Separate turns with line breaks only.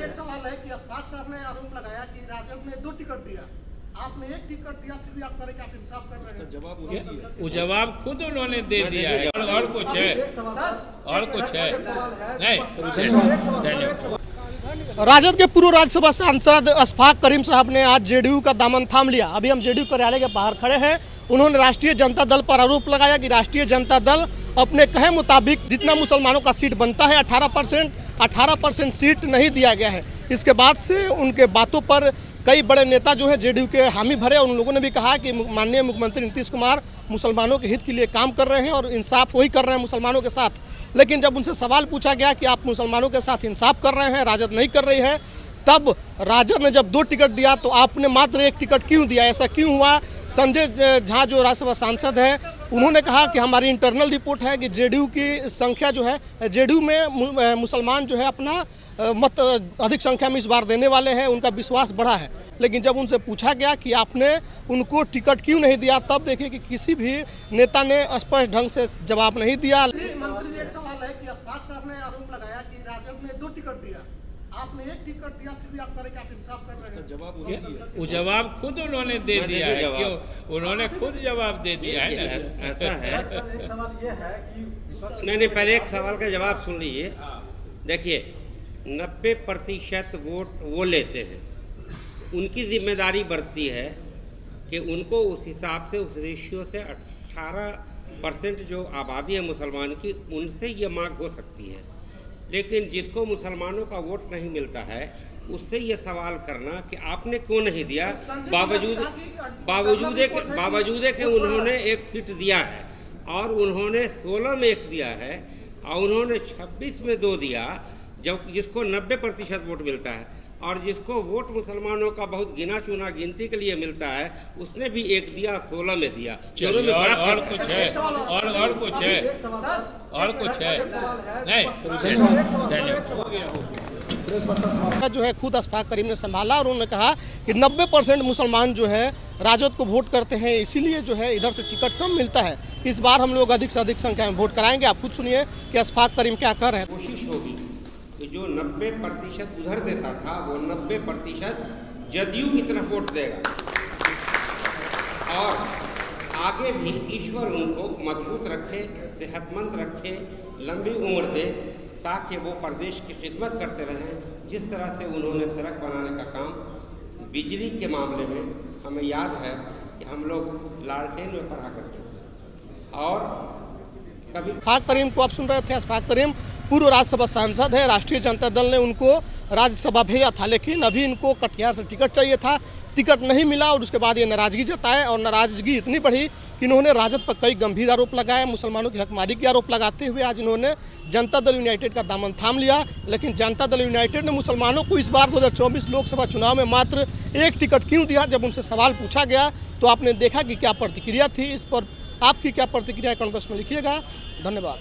एक सवाल है कि अशफाक साहब ने आरोप लगाया कि राजद ने 2 टिकट दिया, आपने 1 टिकट दिया, फिर भी आप कह रहे कि आप इंसाफ कर रहे हैं।
जवाब वो जवाब खुद उन्होंने दे दिया है और कुछ है नहीं।
राजद के पूर्व राज्यसभा सांसद अशफाक करीम साहब ने आज जेडीयू का दामन थाम लिया। अभी हम जेडीयू कार्यालय के बाहर खड़े हैं। उन्होंने राष्ट्रीय जनता दल पर आरोप लगाया कि राष्ट्रीय जनता दल अपने कहे मुताबिक जितना मुसलमानों का सीट बनता है 18% सीट नहीं दिया गया है। इसके बाद से उनके बातों पर कई बड़े नेता जो है जेडीयू के हामी भरे। उन लोगों ने भी कहा कि माननीय मुख्यमंत्री नीतीश कुमार मुसलमानों के हित के लिए काम कर रहे हैं और इंसाफ वही कर रहे हैं मुसलमानों के साथ। लेकिन जब उनसे सवाल पूछा गया कि आप मुसलमानों के साथ इंसाफ कर रहे हैं, राजद नहीं कर रही है, तब राजद ने जब 2 टिकट दिया तो आपने मात्र 1 टिकट क्यों दिया, ऐसा क्यों हुआ? संजय झा जो राज्यसभा सांसद हैं, उन्होंने कहा कि हमारी इंटरनल रिपोर्ट है कि जेडीयू की संख्या जो है, जेडीयू में मुसलमान जो है अपना मत अधिक संख्या में इस बार देने वाले हैं, उनका विश्वास बढ़ा है। लेकिन जब उनसे पूछा गया कि आपने उनको टिकट क्यों नहीं दिया, तब देखिए कि किसी भी नेता ने स्पष्ट ढंग से जवाब नहीं दिया। मंत्री जी, एक सवाल है कि अशफाक साहब ने आरोप लगाया कि राजद ने 2 टिकट दिया, आपने 1 टिकट दिया, फिर भी आप कह रहे कि आप इंसाफ कर रहे हैं।
वो जवाब खुद उन्होंने दे दिया है, क्यों उन्होंने खुद जवाब दे दिया है।
ऐसा है। एक सवाल ये है कि नहीं, पहले एक सवाल का जवाब सुन लीजिए। देखिए, 90% वोट वो लेते हैं, उनकी जिम्मेदारी बढ़ती है कि उनको उस हिसाब से, उस रेशियो से 18% जो आबादी है मुसलमान की, उनसे ये मांग हो सकती है। लेकिन जिसको मुसलमानों का वोट नहीं मिलता है, उससे ये सवाल करना कि आपने क्यों नहीं दिया, बावजूद कि उन्होंने 1 सीट दिया है और उन्होंने 16 में 1 दिया है और उन्होंने 26 में 2 दिया, जब जिसको 90% वोट मिलता है, और जिसको वोट मुसलमानों का बहुत गिना चुना गिनती के लिए मिलता है, उसने भी 1 दिया, 16 में दिया।
और कुछ है नहीं।
जो है खुद अशफाक करीम ने संभाला और उन्होंने कहा कि 90% मुसलमान जो है राजद को वोट करते हैं, इसीलिए जो है इधर से टिकट कम मिलता है। इस बार हम लोग अधिक से अधिक संख्या में वोट कराएंगे। आप खुद सुनिए कि अशफाक करीम क्या कर रहे हैं।
कोशिश होगी कि जो 90% उधर देता था, वो 90% जदयू की तरफ वोट देगा और आगे भी ईश्वर उनको मजबूत रखे, सेहतमंद रखे, लंबी उम्र दे, ताकि वो प्रदेश की खिदमत करते रहें। जिस तरह से उन्होंने सड़क बनाने का काम, बिजली के मामले में हमें याद है कि हम लोग लालटेन में पढ़ा करते थे। और कभी
अशफाक करीम को आप सुन रहे थे। अशफाक करीम पूर्व राज्यसभा सांसद है। राष्ट्रीय जनता दल ने उनको राज्यसभा भेजा था, लेकिन अभी इनको कटिहार से टिकट चाहिए था, टिकट नहीं मिला और उसके बाद ये नाराजगी जताए और नाराजगी इतनी बढ़ी कि इन्होंने राजद पर कई गंभीर आरोप लगाए। मुसलमानों की हकमारी के आरोप लगाते हुए आज इन्होंने जनता दल यूनाइटेड का दामन थाम लिया। लेकिन जनता दल यूनाइटेड ने मुसलमानों को इस बार 2024 लोकसभा चुनाव में मात्र 1 टिकट क्यों दिया? जब उनसे सवाल पूछा गया तो आपने देखा कि क्या प्रतिक्रिया थी। इस पर आपकी क्या प्रतिक्रिया है, कमेंट बॉक्स में लिखिएगा। धन्यवाद।